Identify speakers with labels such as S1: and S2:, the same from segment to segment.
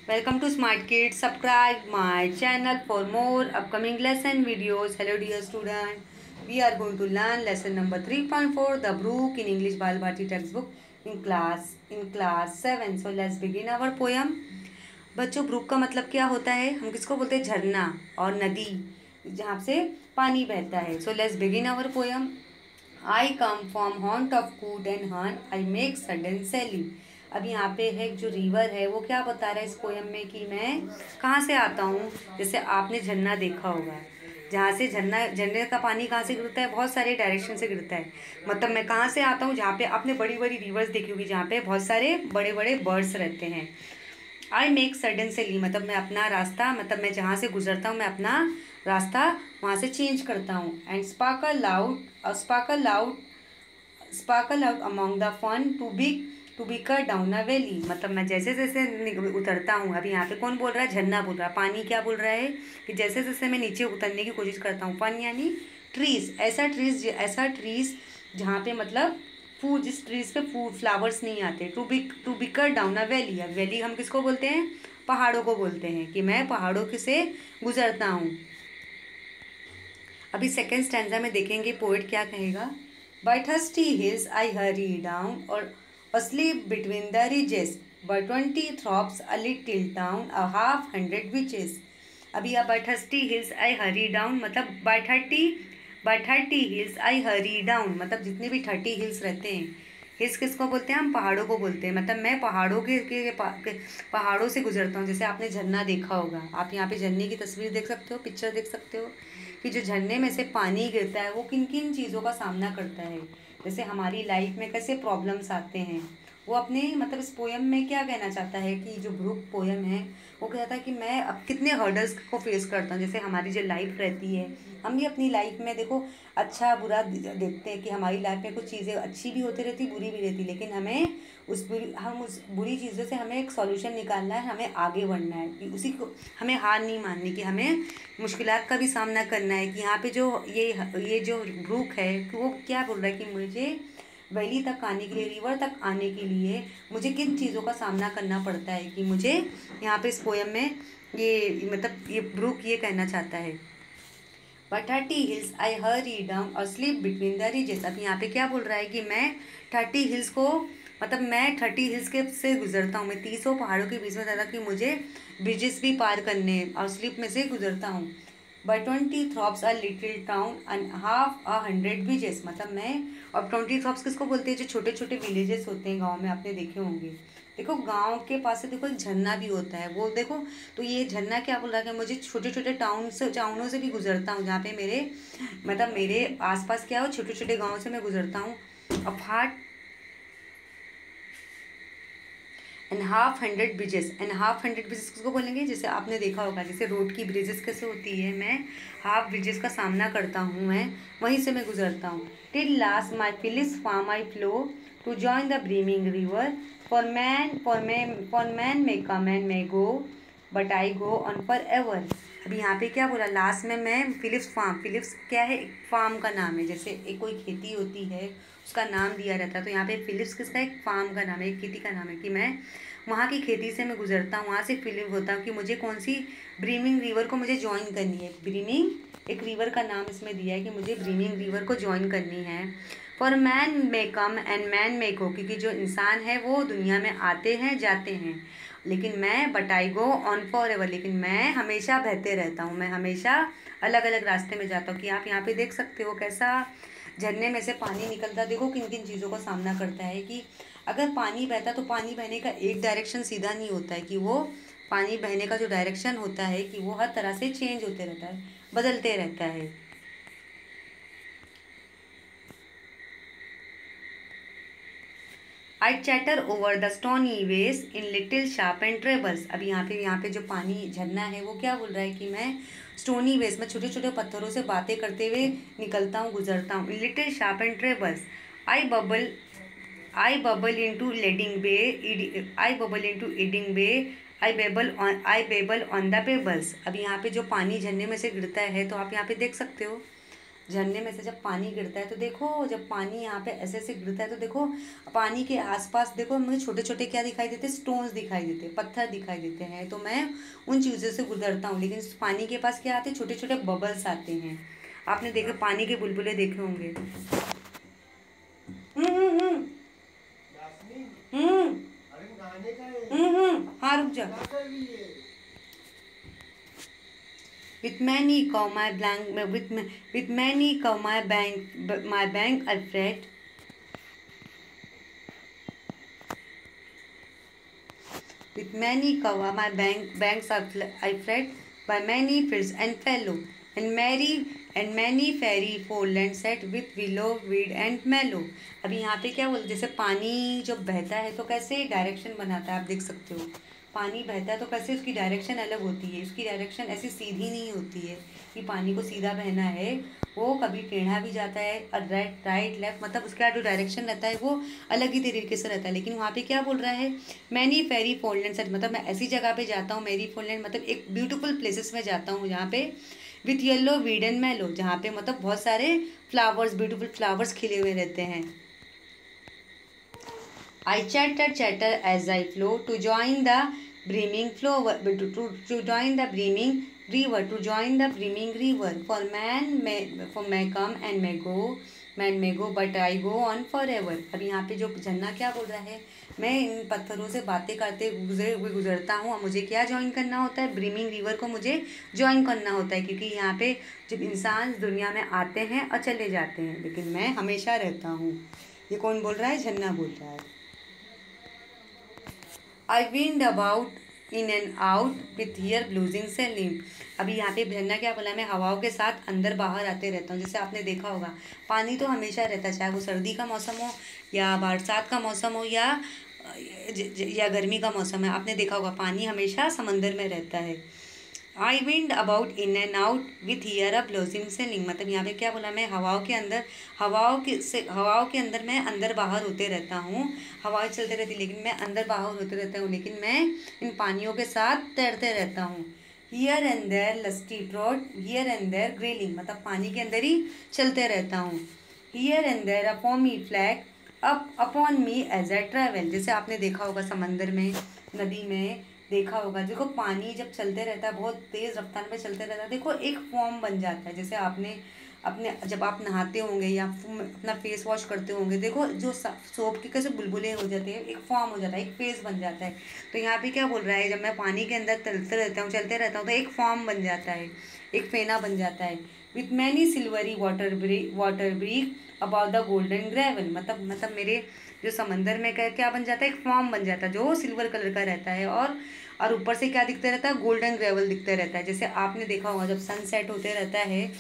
S1: Welcome to Smart Kids. Subscribe my channel for more upcoming lesson videos. Hello dear student. We are going to learn lesson number 3.4 The Brook in English Bal Bharti textbook in class 7. So let's begin our poem. बच्चों Brooke का मतलब क्या होता है? हम किसको बोलते हैं? झरना और नदी जहाँ से पानी बहता है. So let's begin our poem. I come from haunt of coot and hunt. I make sudden sally. अब यहाँ पे है जो रिवर है वो क्या बता रहा है इस पोयम में कि मैं कहाँ से आता हूँ. जैसे आपने झरना देखा होगा, जहाँ से झरने का पानी कहाँ से गिरता है? बहुत सारे डायरेक्शन से गिरता है. मतलब मैं कहाँ से आता हूँ? जहाँ पे आपने बड़ी बड़ी रिवर्स देखी होगी, जहाँ पे बहुत सारे बड़े बड़े बर्ड्स रहते हैं. आई मेक सडन से ली मतलब मैं अपना रास्ता, मतलब मैं जहाँ से गुजरता हूँ मैं अपना रास्ता वहाँ से चेंज करता हूँ. And sparkle out among the fern to bicker down a valley. मतलब मैं जैसे जैसे उतरता हूँ. अभी यहाँ पे कौन बोल रहा है? झरना बोल रहा है. पानी क्या बोल रहा है कि जैसे जैसे मैं नीचे उतरने की कोशिश करता हूँ. फन यानी ट्रीज, ऐसा ट्रीज जहाँ पे मतलब जिस ट्रीज पे फ्लावर्स नहीं आते. To bicker down a valley. अब वैली हम किसको बोलते हैं? पहाड़ों को बोलते हैं कि मैं पहाड़ों से गुजरता हूँ. अभी सेकेंड स्टैंजा में देखेंगे पोएट क्या कहेगा. By thirsty hills I hurry down, or asleep between the ridges. By 20 thorps a little town, a 100 witches. अभी आप by thirsty hills I hurry down मतलब by 30 hills I hurry down मतलब जितने भी 30 hills रहते हैं. हिल्स किसको बोलते हैं? हम पहाड़ों को बोलते हैं. मतलब मैं पहाड़ों पहाड़ों से गुजरता हूँ. जैसे आपने झरना देखा होगा, आप यहाँ पे झरने की तस्वीर देख सकते हो, पिक्चर देख सकते हो कि जो झरने में से पानी गिरता है वो किन किन चीज़ों का सामना करता है. जैसे हमारी लाइफ में कैसे प्रॉब्लम्स आते हैं. वो अपने मतलब इस पोयम में क्या कहना चाहता है कि जो ब्रूक पोयम है वो कहता है कि मैं अब कितने हर्डल्स को फेस करता हूँ. जैसे हमारी जो लाइफ रहती है, हम भी अपनी लाइफ में देखो अच्छा बुरा देखते हैं कि हमारी लाइफ में कुछ चीज़ें अच्छी भी होती रहती, बुरी भी रहती, लेकिन हमें उस बुरी चीज़ों से हमें एक सॉल्यूशन निकालना है, हमें आगे बढ़ना है कि उसी को हमें हार नहीं माननी, कि हमें मुश्किलात का भी सामना करना है. कि यहाँ पे जो ये जो ब्रूक है कि वो क्या बोल रहा है कि मुझे वैली तक आने के लिए, रिवर तक आने के लिए मुझे किन चीज़ों का सामना करना पड़ता है. कि मुझे यहाँ पे इस पोयम में ये मतलब ये ब्रूक ये कहना चाहता है. By 30 hills I hurry down or sleep between the ridges. अब यहाँ पे क्या बोल रहा है कि मैं 30 हिल्स को मतलब मैं 30 हिल्स के से गुजरता हूँ. मैं 30 पहाड़ों के बीच में था कि मुझे ब्रिजेस भी पार करने और स्लीप में से गुजरता हूँ. By 20 thorps a little town and half 100 villages. मतलब मैं और 20 thorps किसको बोलते हैं? जो छोटे छोटे विलेजेस होते हैं गाँव में, आपने देखे होंगे. देखो गांव के पास से देखो एक झरना भी होता है. वो देखो तो ये झरना क्या बोल रहा है? मुझे छोटे छोटे टाउनों से भी गुजरता हूँ, जहाँ पे मेरे आसपास क्या हो, छोटे छोटे गाँव से मैं गुजरता हूँ. Apart and half 100 bridges. किसको बोलेंगे? जैसे आपने देखा होगा जैसे रोड की ब्रिजेस कैसे होती है, मैं हाफ ब्रिजेस का सामना करता हूँ, मैं वहीं से मैं गुजरता हूँ. Till last my Philip's farm I flow to join the brimming river. For man may come and may go but I go on for ever. अभी यहाँ पे क्या बोला? लास्ट में मैं फिलिप्स क्या है? एक फार्म का नाम है. जैसे एक कोई खेती होती है उसका नाम दिया रहता है, तो यहाँ पे फिलिप्स किसका? एक फार्म का नाम है, एक खेती का नाम है. कि मैं वहाँ की खेती से मैं गुजरता हूँ, वहाँ से फिलिप होता हूँ कि मुझे कौन सी ब्रीमिंग रिवर को मुझे ज्वाइन करनी है. ब्रीमिंग एक रिवर का नाम इसमें दिया है कि मुझे ब्रीमिंग रिवर को ज्वाइन करनी है. For man may come and man may go. क्योंकि जो इंसान है वो दुनिया में आते हैं जाते हैं, लेकिन मैं but I go on for ever. लेकिन मैं हमेशा बहते रहता हूँ, मैं हमेशा अलग अलग रास्ते में जाता हूँ. कि आप यहाँ पे देख सकते हो कैसा झरने में से पानी निकलता. देखो किन किन चीज़ों का सामना करता है. कि अगर पानी बहता तो पानी बहने का एक डायरेक्शन सीधा नहीं होता है. कि वो पानी बहने का जो डायरेक्शन होता है कि वो हर तरह से चेंज होते रहता है, बदलते रहता है. I chatter over the stony ways in little sharp and trebles. अब यहाँ पे जो पानी झरना है वो क्या बोल रहा है कि मैं स्टोनी वेस में छोटे छोटे पत्थरों से बातें करते हुए निकलता हूँ, गुजरता हूँ. In little sharp and trebles I bubble into leading bay. I bubble into eating bay. I babble on the pebbles. अब यहाँ पे जो पानी झरने में से गिरता है तो आप यहाँ पे देख सकते हो झरने में से जब पानी गिरता है तो देखो, जब पानी यहाँ पे ऐसे ऐसे गिरता है तो देखो पानी के आसपास देखो मुझे छोटे छोटे क्या दिखाई देते हैं, स्टोन्स दिखाई देते हैं, पत्थर दिखाई देते हैं। तो मैं उन चीज़ों से गुजरता हूँ, लेकिन इस पानी के पास क्या आते हैं, छोटे छोटे बबल्स आते हैं। आपने देखे पानी के बुलबुले देखे होंगे। हम्म। हम्म। हाँ रुक जा। With many cow my blank with many cow my bank are fret. With many cow my banks are I fret by many fields and fallow and many fairy foreland set with willow weed and mallow. अभी यहाँ पे क्या बोलते, जैसे पानी जब बहता है तो कैसे डायरेक्शन बनाता है, आप देख सकते हो। पानी बहता है तो कैसे उसकी डायरेक्शन अलग होती है, उसकी डायरेक्शन ऐसी सीधी नहीं होती है कि पानी को सीधा बहना है, वो कभी टेढ़ा भी जाता है और राइट लेफ्ट, मतलब उसका जो डायरेक्शन रहता है वो अलग ही तरीके से रहता है। लेकिन वहाँ पे क्या बोल रहा है, मैनी फेरी फोल्डलैंड सेट, मतलब मैं ऐसी जगह पे जाता हूँ, मेरी फोल्डलैंड मतलब एक ब्यूटीफुल प्लेसेस में जाता हूँ जहाँ पे विथ येलो वीड एंड मैलो, जहाँ पे मतलब बहुत सारे फ्लावर्स, ब्यूटीफुल फ्लावर्स खिले हुए रहते हैं। I chatter as I flow to join the brimming flow to join the brimming river to join the brimming river. For may come and may go, man may go, but I go on forever. अब यहाँ पे जो झरना क्या बोल रहा है, मैं इन पत्थरों से बातें करते गुजरता हूँ और मुझे क्या ज्वाइन करना होता है, ब्रीमिंग रिवर को मुझे ज्वाइन करना होता है, क्योंकि यहाँ पे जब इंसान दुनिया में आते हैं और चले जाते हैं, लेकिन मैं हमेशा रहता हूँ। ये कौन बोल रहा है, झरना बोल रहा है। I wind about in and out with here bluesing selling. अभी यहाँ पे झरना क्या बोला, मैं हवाओं के साथ अंदर बाहर आते रहता हूँ। जैसे आपने देखा होगा पानी तो हमेशा रहता है, चाहे वो सर्दी का मौसम हो या बरसात का मौसम हो या गर्मी का मौसम है। आपने देखा होगा पानी हमेशा समंदर में रहता है। I wind about in and out with here a blossom sailing, मतलब यहाँ पे क्या बोला, मैं हवाओं के अंदर मैं अंदर बाहर होते रहता हूँ। हवाएं चलते रहती लेकिन मैं अंदर बाहर होते रहता हूँ, लेकिन मैं इन पानियों के साथ तैरते रहता हूँ। Here and there lusty trout here and there grayling, मतलब पानी के अंदर ही चलते रहता हूँ। Here and there a foamy flake up upon me as I travel, जैसे आपने देखा होगा समंदर में, नदी में देखा होगा, देखो पानी जब चलते रहता है, बहुत तेज़ रफ्तार में चलते रहता है, देखो एक फॉर्म बन जाता है। जैसे आपने अपने जब आप नहाते होंगे या अपना फेस वॉश करते होंगे, देखो जो सोप के कैसे बुलबुले हो जाते हैं, एक फॉर्म हो जाता है, एक फेस बन जाता है। तो यहाँ पे क्या बोल रहा है, जब मैं पानी के अंदर चलते रहता हूँ तो एक फॉर्म बन जाता है, एक फेना बन जाता है। With many silvery water break about the golden gravel, मतलब मेरे जो समंदर में क्या बन जाता है, एक फॉर्म बन जाता है जो सिल्वर कलर का रहता है, और ऊपर से क्या दिखता रहता है, गोल्डन ग्रेवल दिखता रहता है। जैसे आपने देखा होगा जब सनसेट होते रहता है,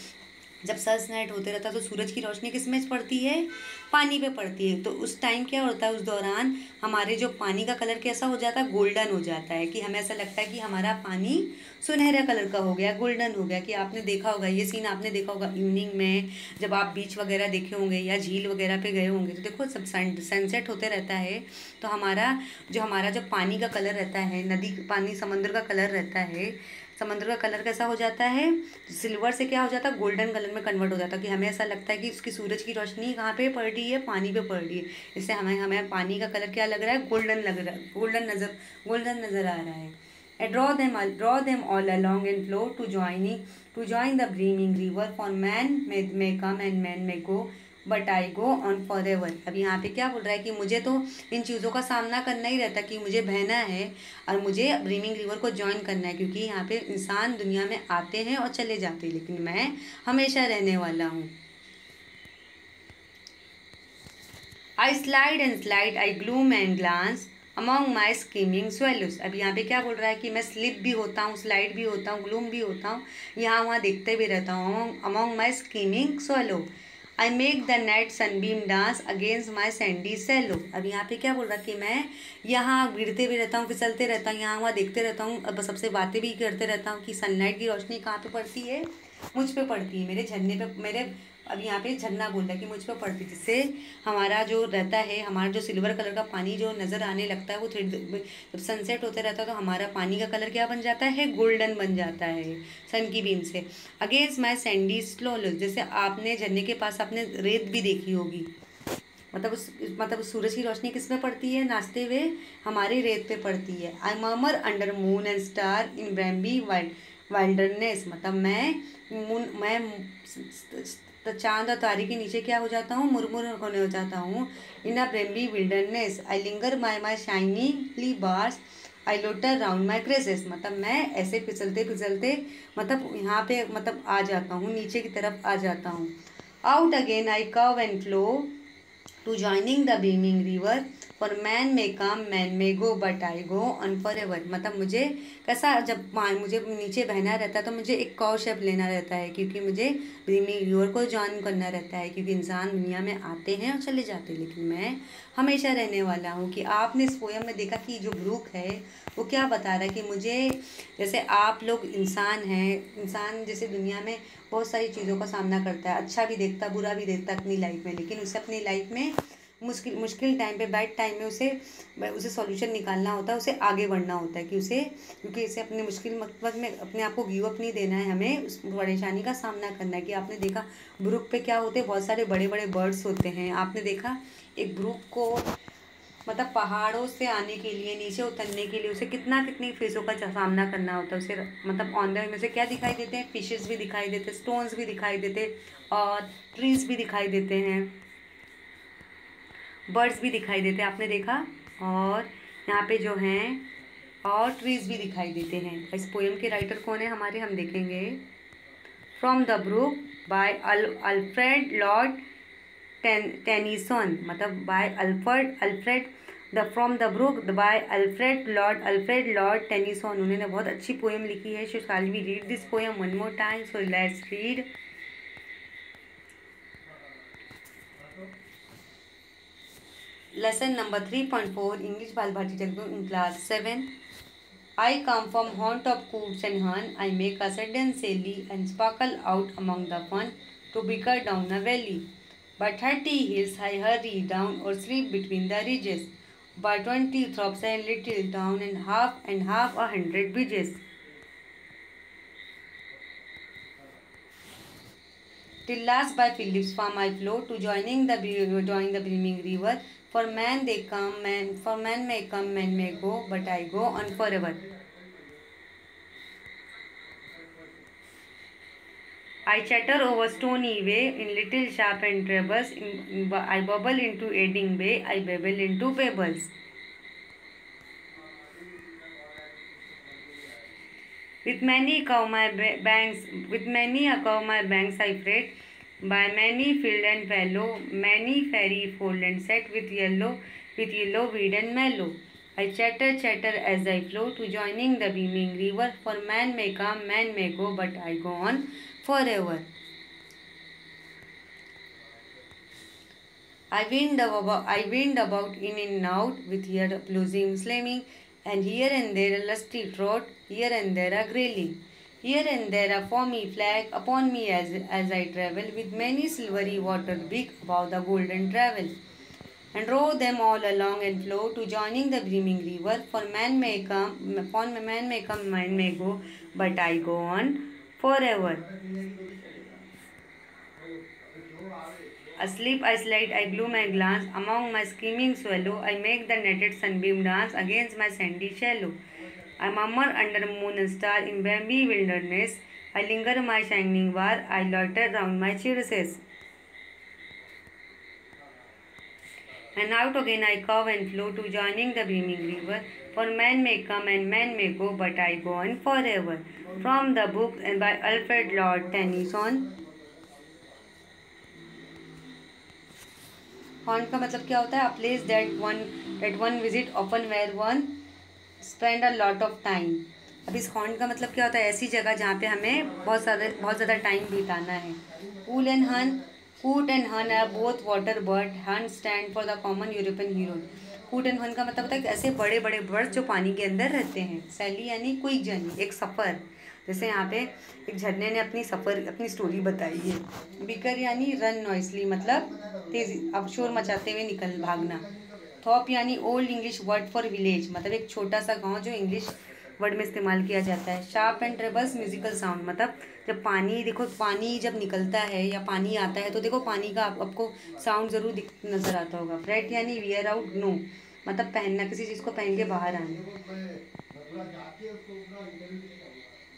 S1: तो सूरज की रोशनी किस में पड़ती है, पानी पे पड़ती है। तो उस टाइम क्या होता है, उस दौरान हमारे जो पानी का कलर कैसा हो जाता है, गोल्डन हो जाता है, कि हमें ऐसा लगता है कि हमारा पानी सुनहरा कलर का हो गया, गोल्डन हो गया। कि आपने देखा होगा ये सीन, आपने देखा होगा इवनिंग में जब आप बीच वगैरह देखे होंगे या झील वगैरह पे गए होंगे, तो देखो सब सनसेट होते रहता है, तो हमारा जो पानी का कलर रहता है, नदी पानी समंदर का कलर रहता है, समंदर का कलर कैसा हो जाता है, सिल्वर से क्या हो जाता है, गोल्डन कलर में कन्वर्ट हो जाता है। कि हमें ऐसा लगता है कि उसकी सूरज की रोशनी कहाँ पे पड़ रही है, पानी पे पड़ रही है। इससे हमें पानी का कलर क्या लग रहा है, गोल्डन लग रहा है, गोल्डन नज़र आ रहा है। I draw them all along and flow to join the brimming river. For man may come and man may go, but I go on forever. अब यहाँ पे क्या बोल रहा है कि मुझे तो इन चीज़ों का सामना करना ही रहता, कि मुझे बहना है और मुझे ब्रीमिंग रिवर को ज्वाइन करना है, क्योंकि यहाँ पे इंसान दुनिया में आते हैं और चले जाते हैं, लेकिन मैं हमेशा रहने वाला हूँ। I slide and slide, I gloom and glance among my skimming swallows. अब यहाँ पे क्या बोल रहा है कि मैं स्लिप भी होता हूँ, स्लाइड भी होता हूँ, ग्लूम भी होता हूँ, यहाँ वहाँ देखते भी रहता हूँ। among my skimming swallow I make the night sunbeam dance against my sandy shallow. अब यहाँ पे क्या बोल रहा है कि मैं यहाँ गिरते भी रहता हूँ, फिसलते रहता हूँ, यहाँ वहाँ देखते रहता हूँ, अब सबसे बातें भी करते रहता हूँ कि सनलाइट की रोशनी कहाँ पे पड़ती है, मुझ पे पड़ती है, मेरे झरने पे, मेरे अब यहाँ पे झरना बोल रहा है कि मुझ पर पड़ती, जिससे हमारा जो रहता है, हमारा जो सिल्वर कलर का पानी जो नज़र आने लगता है, वो जब सनसेट होते रहता है तो हमारा पानी का कलर क्या बन जाता है, गोल्डन बन जाता है सन की बीम से। अगेंस्ट माई सैंडी स्लोलस, जैसे आपने झरने के पास आपने रेत भी देखी होगी, मतलब सूरज की रोशनी किस पे पड़ती है, नाचते हुए हमारी रेत पे पड़ती है। I murmur under moon and star in brambly wilderness, मतलब मैं चांद और तारे के नीचे क्या हो जाता हूँ, मुरमुर होने हो जाता हूँ। In a brambly wilderness I linger my shiningly bars I loiter round my cresses, मतलब मैं ऐसे फिसलते फिसलते मतलब यहाँ पे मतलब आ जाता हूँ, नीचे की तरफ आ जाता हूँ। Out again I curve and flow to joining the beaming river, for man may come man may go but I go on forever, मतलब मुझे कैसा, जब मुझे नीचे बहना रहता है तो मुझे एक कर्व शेप लेना रहता है, क्योंकि मुझे बीमिंग रिवर को जॉइन करना रहता है, क्योंकि इंसान दुनिया में आते हैं और चले जाते हैं, लेकिन मैं हमेशा रहने वाला हूँ। कि आपने इस पोयम में देखा कि जो ब्रूक है वो क्या बता रहा है कि मुझे, जैसे आप लोग इंसान हैं, इंसान जैसे दुनिया में बहुत सारी चीज़ों का सामना करता है, अच्छा भी देखता बुरा भी देखता अपनी लाइफ में, लेकिन उसे अपनी लाइफ में मुश्किल टाइम पे, बैड टाइम में उसे सॉल्यूशन निकालना होता है, उसे आगे बढ़ना होता है, क्योंकि इसे अपने मुश्किल वक्त में अपने आप को गिव अप नहीं देना है, हमें उस परेशानी का सामना करना है। कि आपने देखा ब्रूक पे क्या होते हैं, बहुत सारे बड़े बड़े बर्ड्स होते हैं। आपने देखा एक ब्रूक को मतलब पहाड़ों से आने के लिए, नीचे उतरने के लिए उसे कितनी फेसों का सामना करना होता है। उसे मतलब ऑन द वे में से क्या दिखाई देते हैं, फिशेस भी दिखाई देते, स्टोन्स भी दिखाई देते, और ट्रीज भी दिखाई देते हैं, बर्ड्स भी दिखाई देते हैं, आपने देखा। और यहाँ पे जो हैं और ट्रीज भी दिखाई देते हैं। इस पोएम के राइटर कौन है हमारे, हम देखेंगे। From the brook by Alfred Lord Tennyson, मतलब by Alfred from the brook by Alfred Lord Tennyson. उन्होंने बहुत अच्छी पोएम लिखी है। So shall we read this poem one more time, so let's read. Lesson number 3.4 English Bal Bharti textbook in class 7. I come from haunt of coots and hun. I make a sudden sally and sparkle out among the fun to bicker down a valley. By 30 hills I hurry down or sleep between the ridges. By 20 throps a little town and half 100 bridges. Till last by Philip's farm I flow to join the brimming river. For man may come, man may go, but I go on forever. I chatter over stony way in little sharp and trebles. I bubble into aiding bay, I babble into fables. With many a cow my banks I fret. By many field and fallow, many fairy fold and set with yellow weed and mallow. I chatter as I flow to joining the beaming river. For man may come, man may go, but I go on forever. I wind about in and out with here losing slamming, and here and there a lusty trot, here and there a grayling. Here and there a foamy flag upon me as I travel, with many silvery water big above the golden travel. And row them all along and flow to joining the brimming river. For man may come, man may go, but I go on forever. Asleep I slide, I glue my glance among my screaming swallow. I make the netted sunbeam dance against my sandy shallow. I murmur under moon and star in bamboo wilderness. I linger my shining bar, I loiter round my chalices. And out again I curve and flow to joining the brimming river. For man may come and man may go, but I go on forever. From the book and by Alfred Lord Tennyson. Haunt का मतलब क्या होता है, a place that one visit often where one spend a lot of time. अब इस haunt का मतलब क्या होता है, ऐसी जगह जहाँ पे हमें बहुत ज़्यादा टाइम बिताना है। कूट एंड हन आर बोथ वाटर बर्ड, हन stand for the common European hero. कूट एंड फन का मतलब होता है कि ऐसे बड़े बड़े बर्ड्स जो पानी के अंदर रहते हैं। सैली यानी क्विक जर्नी, एक सफ़र। जैसे यहाँ पे एक झरने ने अपनी स्टोरी बताई है। बिकर यानी रन नॉइसली, मतलब तेजी, अब शोर मचाते हुए भागना। थॉप यानी old English word for village, मतलब एक छोटा सा गांव जो इंग्लिश वर्ड में इस्तेमाल किया जाता है। Sharp and trebles musical sound, मतलब जब पानी, देखो पानी जब निकलता है या पानी आता है तो देखो पानी का आपको साउंड ज़रूर नज़र आता होगा। फ्रेट यानी वियर आउट नो, मतलब पहनना, किसी चीज़ को पहन के बाहर आना।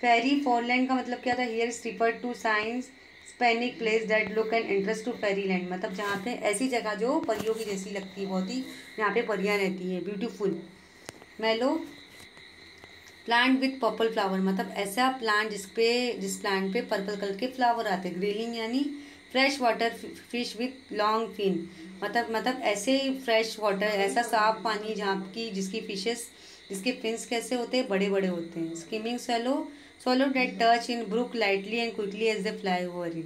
S1: फेरी फॉरलैंड का मतलब क्या था? Here is refer to science scenic place that look and interest to fairy land, मतलब जहाँ पे ऐसी जगह जो परियों की जैसी लगती है, बहुत ही यहाँ पे परियाँ रहती है, ब्यूटीफुल। मेलो प्लांट विथ पर्पल फ्लावर, मतलब ऐसा प्लांट जिस प्लांट पे पर्पल कलर के फ्लावर आते हैं। ग्रिलिंग यानी fresh water fish with long fin, मतलब ऐसे फ्रेश वाटर, ऐसा साफ पानी जहाँ की जिसकी फिशेस, जिसके फिन्स कैसे होते हैं, बड़े बड़े होते हैं। Skimming swallow that touch in brook lightly and quickly as they fly over it,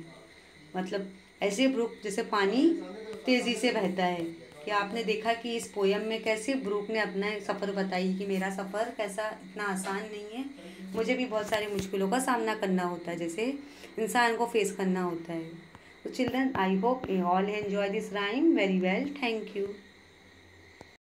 S1: मतलब ऐसे ब्रुक जैसे पानी तेज़ी से बहता है। कि आपने देखा कि इस पोयम में कैसे ब्रुक ने अपना सफ़र बताई कि मेरा सफ़र कैसा इतना आसान नहीं है, मुझे भी बहुत सारी मुश्किलों का सामना करना होता है, जैसे इंसान को फेस करना होता है। तो children, I hope you all enjoy this rhyme very well. Thank you.